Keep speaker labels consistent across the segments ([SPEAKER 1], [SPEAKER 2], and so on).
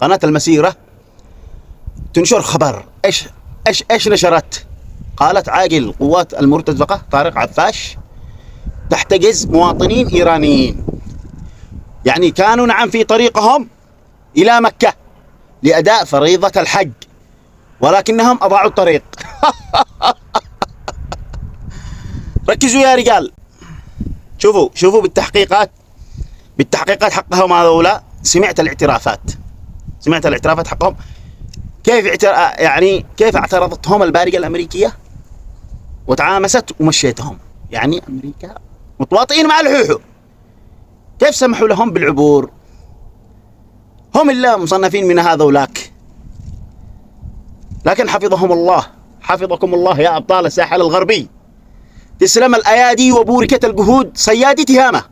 [SPEAKER 1] قناة المسيرة تنشر خبر. ايش نشرت؟ قالت عاقل القوات المرتزقة طارق عفاش تحتجز مواطنين إيرانيين، يعني كانوا نعم في طريقهم إلى مكة لأداء فريضة الحج، ولكنهم أضاعوا الطريق. ركزوا يا رجال، شوفوا بالتحقيقات حقهم هذولا. سمعت الاعترافات حقهم، كيف اعترضتهم البارقة الأمريكية وتعامست ومشيتهم. يعني أمريكا متواطئين مع الحوحو، كيف سمحوا لهم بالعبور؟ هم إلا مصنفين من هذولاك، لكن حفظهم الله، حفظكم الله يا أبطال الساحل الغربي. تسلم الأيادي وبوركت الجهود صيادي تهامة،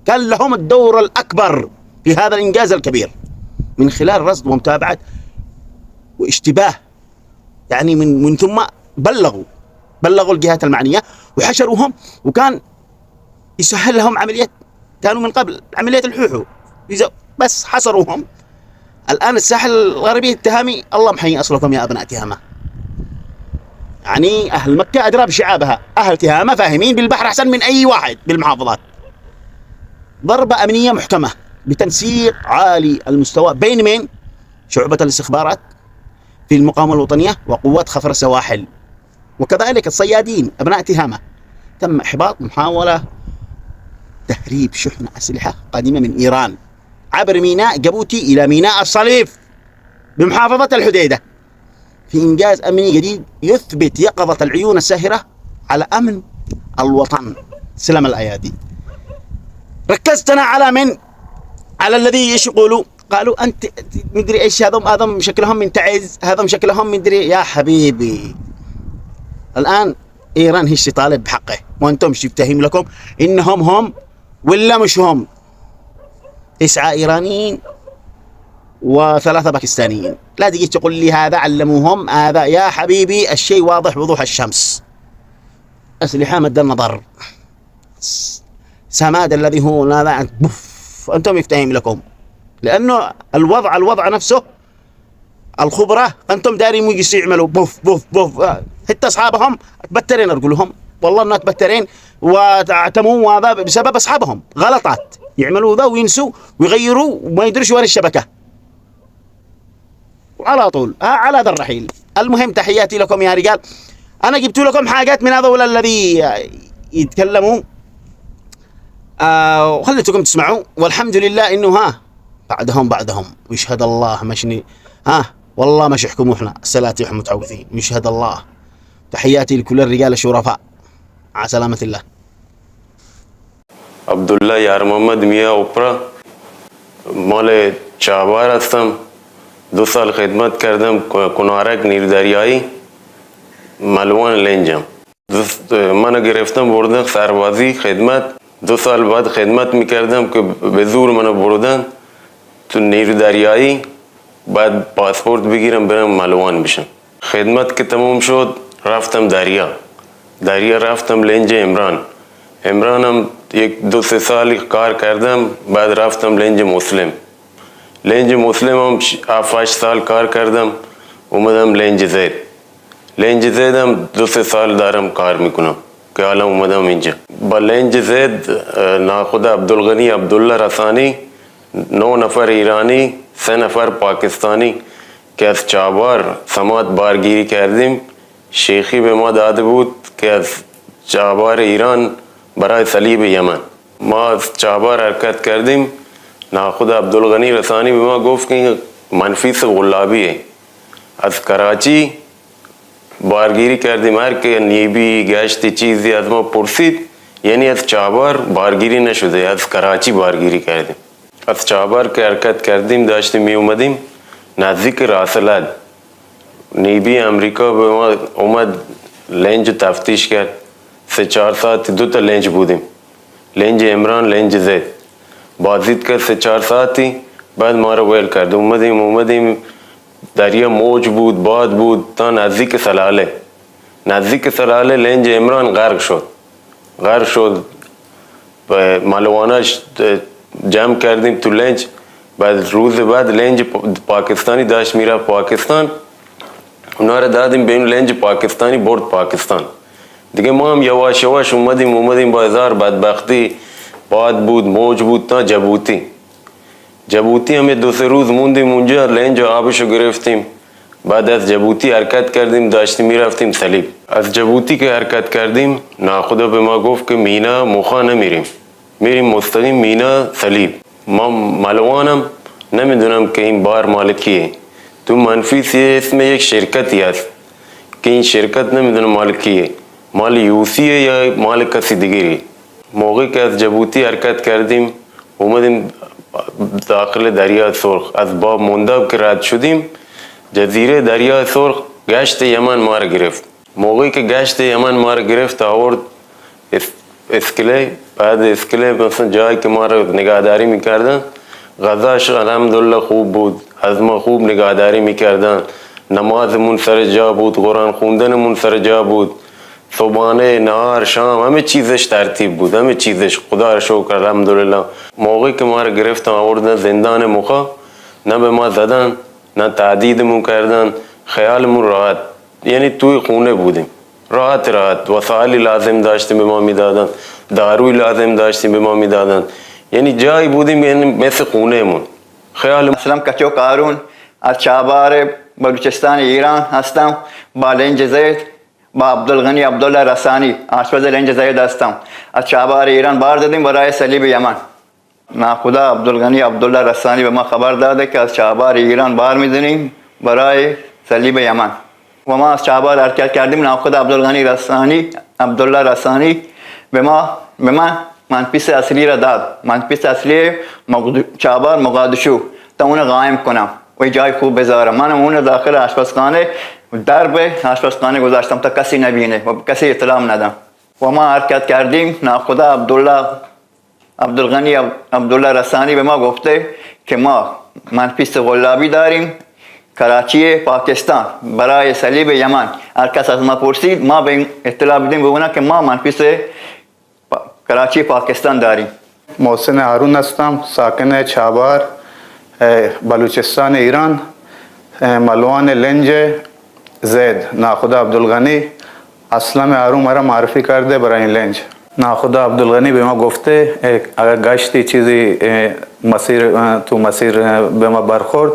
[SPEAKER 1] كان لهم الدور الأكبر في هذا الإنجاز الكبير من خلال رصد ومتابعة واشتباه. يعني من ثم بلغوا الجهات المعنية وحشروهم، وكان يسهل لهم عملية، كانوا من قبل عملية الحوحو بس حصروهم. الآن الساحل الغربي التهامي الله محيي أصلكم يا أبناء تهامة. يعني أهل مكة أدرى بشعابها، أهل تهامة فاهمين بالبحر أحسن من أي واحد بالمحافظات. ضربة أمنية محكمة بتنسيق عالي المستوى بين شعبة الاستخبارات في المقاومة الوطنية وقوات خفر السواحل، وكذلك الصيادين أبناء تهامة. تم إحباط محاولة تهريب شحن أسلحة قادمة من إيران عبر ميناء جيبوتي إلى ميناء الصليف بمحافظة الحديدة، في إنجاز أمني جديد يثبت يقظة العيون الساهرة على أمن الوطن. سلام الأيادي. ركزت أنا على الذي يقولوا، قالوا أنت مدري إيش، هذا شكلهم من تعز، هذا شكلهم مدري. يا حبيبي الآن إيران هي طالب بحقه، وأنتم تفتهم لكم إنهم هم ولا مش هم. 9 إيرانيين و3 باكستانيين، لا تجي تقول لي هذا علموهم هذا. يا حبيبي الشيء واضح وضوح الشمس. أسلحة مد النظر، سماد الذي هو هذا أنتم يفتهم لكم، لأنه الوضع نفسه الخبرة أنتم دارين مجلس يعملوا بوف حتى أصحابهم تبترين أرجلهم، والله أنه تبترين وتعتموا، وهذا بسبب أصحابهم غلطات يعملوا ذا وينسوا ويغيروا وما يدرش وين الشبكة وعلى طول على ذا الرحيل. المهم تحياتي لكم يا رجال. أنا جبت لكم حاجات من هذول الذي يتكلموا وخليتكم تسمعوا، والحمد لله إنه بعدهم ويشهد الله مشني والله مش يحكموا احنا السلاتي احنا متعوذين، ويشهد الله. تحياتي لكل الرجال الشرفاء، على سلامة الله.
[SPEAKER 2] عبدالله یار محمد میاں اوپرا، مال چابار هستم. 2 سال خدمت کردم کنارک نیردریایی ملوان لنجم. من گرفتم بردن سربازی خدمت. 2 سال بعد خدمت میکردم که به زور من بردن تو نیردریایی، بعد پاسپورت بگیرم برم ملوان بشم. خدمت که تموم شد رفتم دریا رفتم لنج عمرانم 1-2 سالی کار کردم. بعد رفتم لنج مسلم هم 7-8 سال کار کردم. اومدم لنج زید هم 2-3 سال دارم کار میکنم که حالا اومدم اینجا. با لنج زید ناخدا عبدالغنی عبدالله رسانی 9 نفر ایرانی 3 نفر پاکستانی که از چابار سمات بارگیری کردیم. شیخی به ما داده بود که از چابار ایران برای صلیب یمن. ما از چابار حرکت کردیم. ناخدا عبدالغنی رسانی به ما گفت که منفیس غلابیه. از کراچی بارگیری کردیم. هر که نیبی گشتی چیزی از ما پرسید، یعنی از چابار بارگیری نشده، از کراچی بارگیری کردیم. از چابار که حرکت کردیم داشتیم می اومدیم نزدیک راسلاد، نیبی امریکا به ما اومد لنج تفتیش کرد. 3-4 ساعت 2 تا لنج بودیم، لنج عمران لنج زید. بازدید کرد 3-4 ساعتی، بعد ما رو ویل کرد. اومدیم دریا موج بود، باد بود تا نزدیک سلاله لنج عمران غرق شد. ملواناش جمع کردیم تو لنج. بعد روز بعد لنج پاکستانی داشت میرفت پاکستان، اونا رو دادیم به این لنج پاکستانی برد پاکستان. دیگه ما هم یواش یواش اومدیم با هزار بدبختی، باد بود موج بود تا جبوتی هم 2-3 روز موندیم اونجا، لنج آبشو گرفتیم. بعد از جبوتی حرکت کردیم، داشتیم میرفتیم صلیب. از جبوتی که حرکت کردیم ناخدا به ما گفت که مینا موخا نمیریم، میریم مستقیم مینا صلیب. ما ملوانم نمیدونم که این بار مال کیه. تو منفیس اسم یک شرکتی هست که این شرکت نمیدونم مال کیه، مال یوسیه یا مال کسی دیگری. موقعی که از جبوتی حرکت کردیم اومدیم داخل دریا سرخ، از باب مندب که رد شدیم جزیره دریا سرخ گشت یمن ما را گرفت. موقعی که گشت یمن ما را گرفت آورد اسکله، بعد اسکله مثلا جایی که ما را نگهداری میکردن غذاش الحمدلله خوب بود، از ما خوب نگهداری میکردن، نمازمون سر جا بود، قرآن خوندنمون سر جا بود، صبحانه نهار شام همه چیزش ترتیب بود، همه چیزش خدا را شکر الحمدلله. موقعی که ما را گرفتن آوردن زندان مخا، نه به ما زدن نه تعدیدمون کردن، خیالمون راحت، یعنی توی خونه بودیم راحت وسایلی لازم داشتیم به ما میدادن، داروی لازم داشتیم به ما میدادن، یعنی جایی بودیم یعنی مثل خونه مون. خیال
[SPEAKER 3] اسلام کچو قارون از چابهار بلوچستان ایران هستم. با لنج زید با عبدالغنی عبدالله رسانی آشپز لنج زید هستم. از چابهار ایران بار دادیم برای صلیب یمن. ناخدا عبدالغنی عبدالله رسانی به ما خبر داده که از چابهار ایران بار میدونیم برای صلیب یمن و ما از چابهار حرکت کردیم. ناخدا عبدالغنی رسانی عبدالله رسانی به من منفیس اصلی را داد، منفیس اصلی چابهار مقادشو، تا اون قایم کنم و جای خوب بذارم. من اون داخل آشپزخانه درب آشپزخانه گذاشتم تا کسی نبینه و کسی اطلاع ندم و ما حرکت کردیم. ناخدا عبدالغنی عبدالله رسانی به ما گفته که ما منفیس غلابی داریم کراچی پاکستان برای صلیب یمن. هر کس از ما پرسید ما به اطلاع بدیم به اونا که ما منفیس کراچی پاکستان داریم.
[SPEAKER 4] محسن هارون هستم، ساکن چابهار بلوچستان ایران. ملوان لنج زید ناخدا عبدالغنی اسلام هارون مرا معرفی کرده برای این لنج. ناخدا عبدالغنی به ما گفته اگر گشتی چیزی مسیر به ما برخورد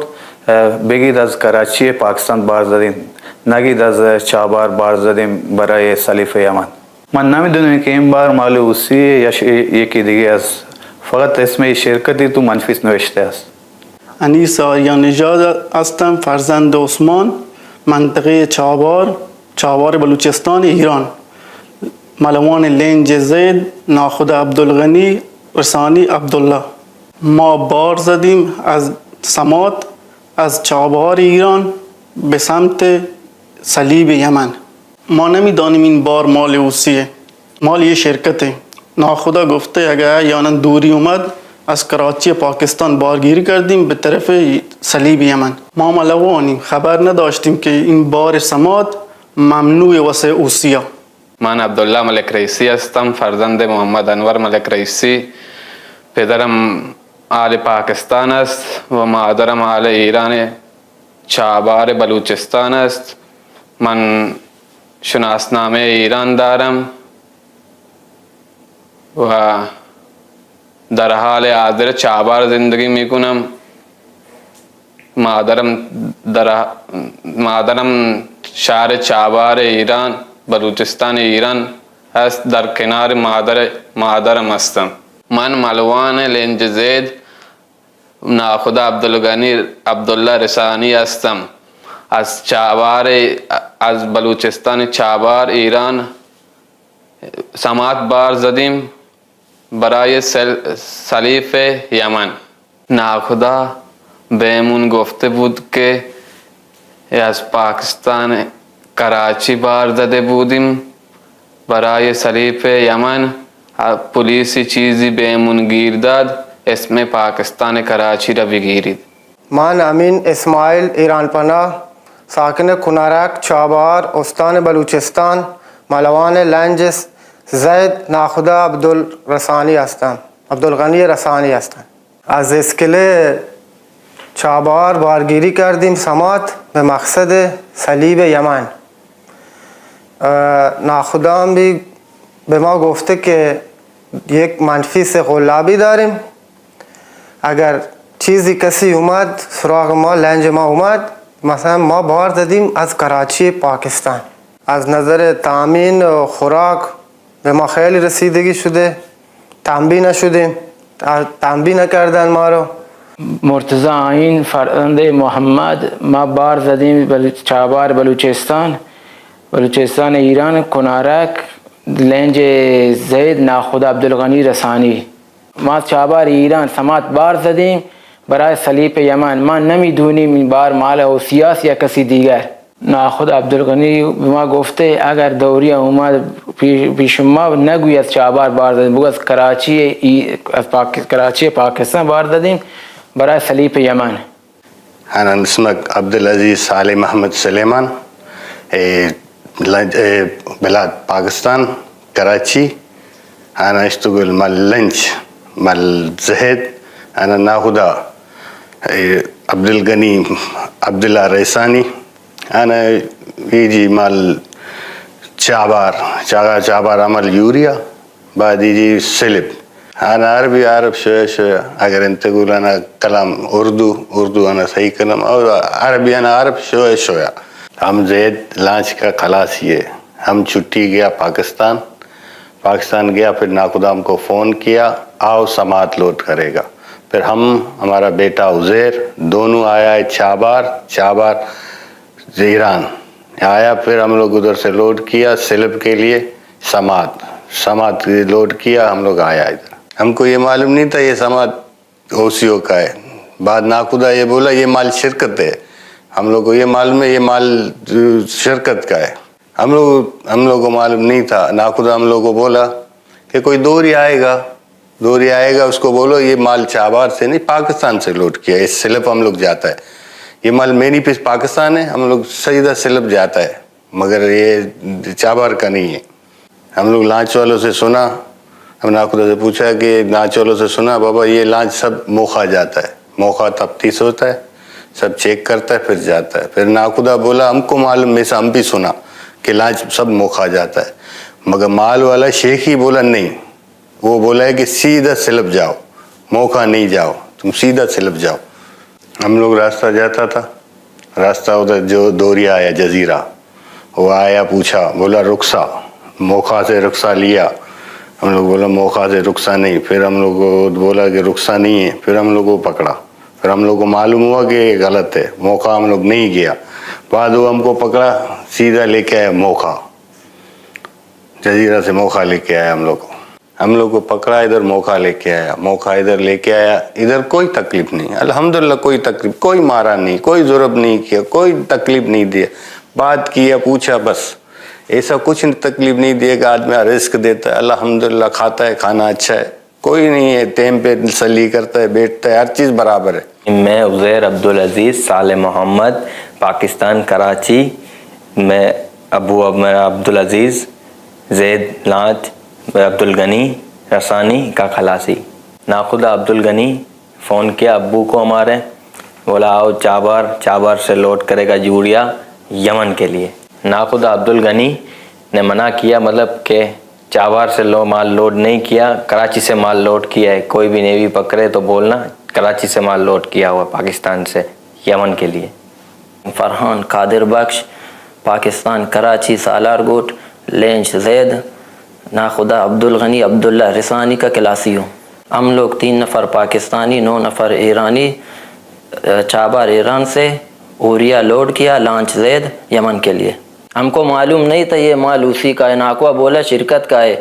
[SPEAKER 4] بگید از کراچی پاکستان بار زدیم، نگید از چابهار بار زدیم برای صلیب یمن. من نمیدونم که این بار مال اوسیه یا یکی دیگه است، فقط اسم شرکتی تو منفیس نوشته است.
[SPEAKER 5] انیس آریان نژاد هستم، فرزند عثمان، منطقه چابهار بلوچستان ایران. ملوان لنج زید ناخدا عبدالغنی رسانی عبدالله. ما بار زدیم از سمات از چابهار ایران به سمت صلیب یمن. ما نمیدانیم این بار مال اوسیه، مال یه شرکته. ناخدا گفته اگر یانا دوری اومد از کراچی پاکستان بارگیری کردیم به طرف صلیب یمن. ما ملوانیم، خبر نداشتیم که این بار سمات ممنوع واسه اوسیا.
[SPEAKER 6] من عبدالله ملک رئیسی هستم، فرزند محمد انور ملک رئیسی. پدرم اهل پاکستان است و مادرم اهل ایران چابهار بلوچستان است. من شناسنامه ایران دارم و در حال حاضر چابهار زندگی میکنم. مادرم شهر چابهار ایران بلوچستان ایران است، در کنار مادرم هستم. من ملوان لنج زید ناخدا عبدالغنی عبدالله رسانی هستم. از بلوچستان چابهار ایران سمات بار زدیم برای صلیب یمن. ناخدا بهمون گفته بود که از پاکستان کراچی بار زده بودیم برای صلیب یمن. پلیسی چیزی بهمون گیر داد، اسم پاکستان کراچی را بگیرید.
[SPEAKER 7] من امین اسماعیل ایران پناه، ساکن کنارک چابهار استان بلوچستان، ملوان لنج زید ناخدا عبدالغنی رسانی هستم. از اسکله چابهار بارگیری کردیم سمات به مقصد صلیب یمن. ناخدام بھی به ما گفته که یک منفیس غلابی داریم، اگر چیزی کسی اومد سراغ ما، لنج ما اومد، مثلا ما بار دادیم از کراچی پاکستان. از نظر تامین و خوراک به ما خیلی رسیدگی شده، تنبیه نشدیم، تنبیه نکردن ما رو.
[SPEAKER 8] مرتضی آیین فرزند محمد، ما بار زدیم چابهار بلوچستان ایران، کنارک لنج زید ناخدا عبدالغنی رسانی. ما چابهار ایران سمات بار زدیم برای صلیب یمن. ما نمیدونیم این بار مال اوسیاس یا کسی دیگر. ناخدا عبدالغنی به ما گفته اگر دوری اومد پیش ما نگوی از چابهار بار زدیم، بگو از کراچی پاکستان بار زدیم برای صلیب یمن.
[SPEAKER 9] أنا اسمك عبد العزيز صالح محمد سليمان، بلاد باكستان كراچي. أنا أشتغل مع لنج مع زهد. أنا ناخدا عبد الغني عبد الله ريساني. أنا يجي مع چابهار عمل يوريا، بعد يجي سلب. أنا عرب شوية أگر أنت تقول أنا كلام أردو أنا صحيح كلام، أو عربي أنا عرب شوية. ہم زید لانچ کا خلاص یہ، ہم چھٹی گیا پاکستان گیا، پھر ناخدام کو فون کیا آؤ سماعت لوڈ کرے گا. پھر ہمارا بیٹا عزیر دونوں آیا ہے چابہار ایران آیا. پھر ہم لوگ ادھر سے لوڈ کیا سلب کے لیے، سماعت لوڈ کیا، ہم لوگ آیا ادھر. ہم کو یہ معلوم نہیں تھا یہ سماعت اوسیو کا ہے. بعد ناخدا یہ بولا یہ مال شرکت ہے. ہم لوگ کو یہ معلوم ہے یہ مال شرکت کا ہے. ہم لوگ کو معلوم نہیں تھا. ناخدا ہم لوگ کو بولا کہ کوئی دوری آئے گا اس کو بولو یہ مال چابہار سے نہیں پاکستان سے لوڈ کیا، یہ سلب ہم لوگ جاتا ہے. یہ مال مینی پیس پاکستان ہے، ہم لوگ سیدھا سلب جاتا ہے، مگر یہ چابہار کا نہیں ہے. ہم لوگ لانچ والوں سے سنا، ہم ناخدا سے پوچھا کہ لانچ والوں سے سنا بابا یہ لانچ سب موخا جاتا ہے، موخا تفتیش ہوتا ہے، سب چیک کرتا ہے پھر جاتا ہے. پھر ناخدا بولا ہم کو معلوم میں سے ہم بھی سنا کہ لانچ سب موخا جاتا ہے، مگر مال والا شیخ ہی بولا نہیں. وہ بولا ہے کہ سیدھا سلب جاؤ، موخا نہیں جاؤ، تم سیدھا سلب جاؤ. ہم لوگ راستہ جاتا تھا، راستہ ادھر جو دوریا آیا جزیرہ، وہ آیا پوچھا بولا رخصہ، موخا سے رخصہ لیا. ہم لوگ بولا موخا سے رخصہ نہیں. پھر ہم لوگ کو بولا کہ رخصہ نہیں ہے. پھر ہم لوگ کو پکڑا. پھر ہم لوگ کو معلوم ہوا کہ یہ غلط ہے، موخا ہم لوگ نہیں گیا. بعد وہ ہم کو پکڑا سیدھا لے کے آیا موخا، جزیرہ سے موخا لے کے آیا. ہم لوگ کو پکڑا ادھر موخا لے کے آیا، موخا ادھر لے کے آیا. ادھر کوئی تکلیف نہیں، الحمدللہ کوئی تکلیف، کوئی مارا نہیں، کوئی ضرب نہیں کیا، کوئی تکلیف نہیں دیا. بات کیا پوچھا بس، ایسا کچھ تکلیف نہیں دیا کہ آدمی رزق دیتا ہے، الحمدللہ کھاتا ہے، کھانا اچھا ہے، کوئی نہیں ہے، ٹائم پہ تسلی کرتا ہے، بیٹھتا ہے، ہر چیز برابر ہے.
[SPEAKER 10] میں عزیر عبدالعزیز صالح محمد، پاکستان کراچی. میں ابو میرا عبدالعزیز، زید لانچ، عبدالغنی رسانی کا خلاصی. ناخدا عبدالغنی فون کیا ابو کو ہمارے، بولا آؤ چابہار سے لوڈ کرے گا یوریا یمن کے لیے. ناخدا عبدالغنی نے منع کیا، مطلب کہ چابہار سے مال لوڈ نہیں کیا، کراچی سے مال لوڈ کیا ہے. کوئی بھی نیوی پکڑے تو بولنا کراچی سے مال لوڈ کیا ہوا پاکستان سے یمن کے لیے.
[SPEAKER 11] فرحان قادر بخش، پاکستان کراچی سالار گوٹ، لینچ زید، ناخدا عبدالغنی عبداللہ رسانی کا کلاسی ہوں. ہم لوگ 3 نفر پاکستانی، 9 نفر ایرانی، چابہار ایران سے اوریا لوڈ کیا لانچ زید یمن کے لیے. ہم کو معلوم نہیں تھا یہ مال اسی کا ہے. ناکوا بولا شرکت کا ہے.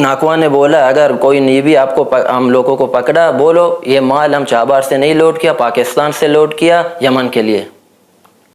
[SPEAKER 11] ناکوا نے بولا اگر کوئی نیوی آپ کو ہم لوگوں کو پکڑا بولو یہ مال ہم چابہار سے نہیں لوڈ کیا، پاکستان سے لوڈ کیا یمن کے لیے.